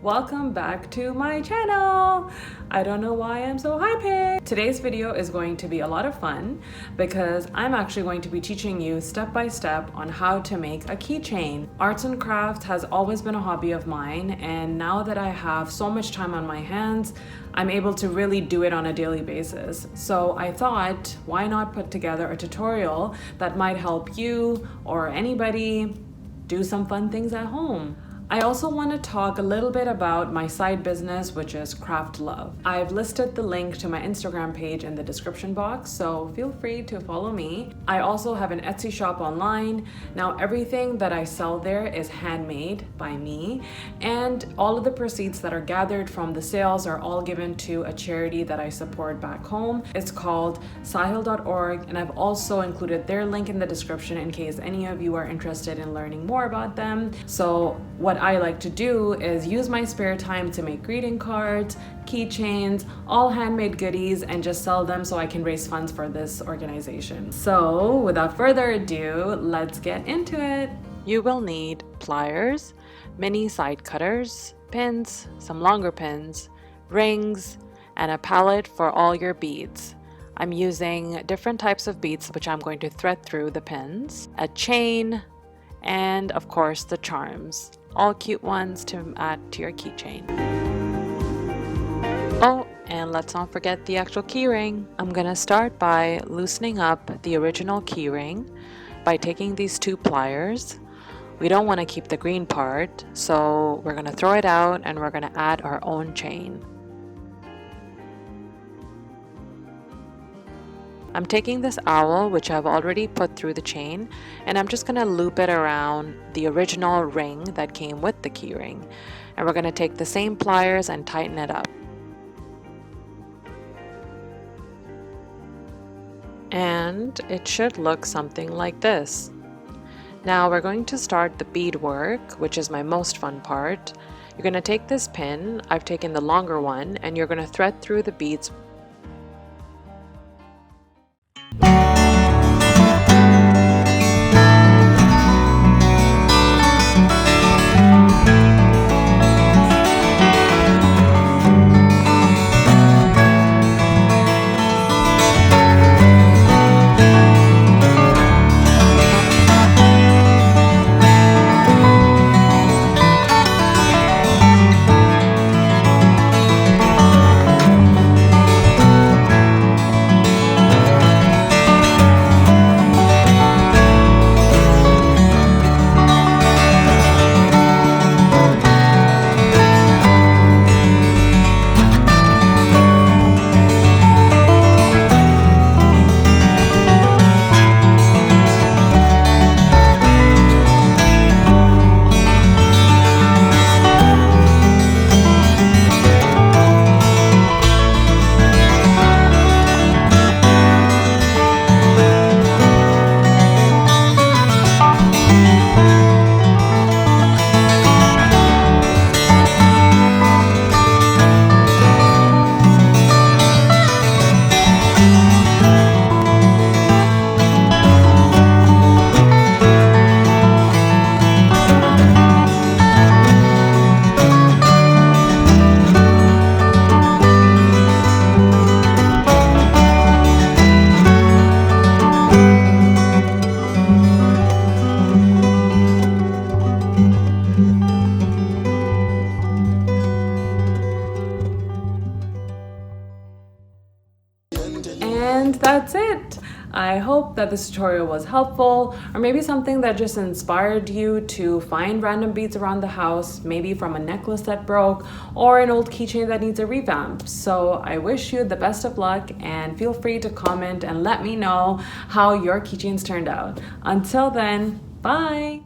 Welcome back to my channel. I don't know why I'm so hyped. Today's video is going to be a lot of fun because I'm actually going to be teaching you step by step on how to make a keychain. Arts and crafts has always been a hobby of mine, and now that I have so much time on my hands, I'm able to really do it on a daily basis. So I thought, why not put together a tutorial that might help you or anybody do some fun things at home. I also want to talk a little bit about my side business, which is Craft Love. I've listed the link to my Instagram page in the description box, so feel free to follow me. I also have an Etsy shop online. Now everything that I sell there is handmade by me, and all of the proceeds that are gathered from the sales are all given to a charity that I support back home. It's called sahil.org, and I've also included their link in the description in case any of you are interested in learning more about them. So what I like to do is use my spare time to make greeting cards, keychains, all handmade goodies, and just sell them so I can raise funds for this organization. So without further ado, let's get into it. You will need pliers, mini side cutters, pins, some longer pins, rings, and a palette for all your beads. I'm using different types of beads which I'm going to thread through the pins, a chain, and of course the charms. All cute ones to add to your keychain. Oh, and let's not forget the actual keyring. I'm gonna start by loosening up the original keyring by taking these two pliers. We don't want to keep the green part, so we're gonna throw it out and we're gonna add our own chain. I'm taking this owl, which I've already put through the chain, and I'm just going to loop it around the original ring that came with the key ring. And we're going to take the same pliers and tighten it up. And it should look something like this. Now we're going to start the bead work, which is my most fun part. You're going to take this pin, I've taken the longer one, and you're going to thread through the beads. And that's it. I hope that this tutorial was helpful, or maybe something that just inspired you to find random beads around the house, maybe from a necklace that broke or an old keychain that needs a revamp. So I wish you the best of luck, and feel free to comment and let me know how your keychains turned out. Until then, bye!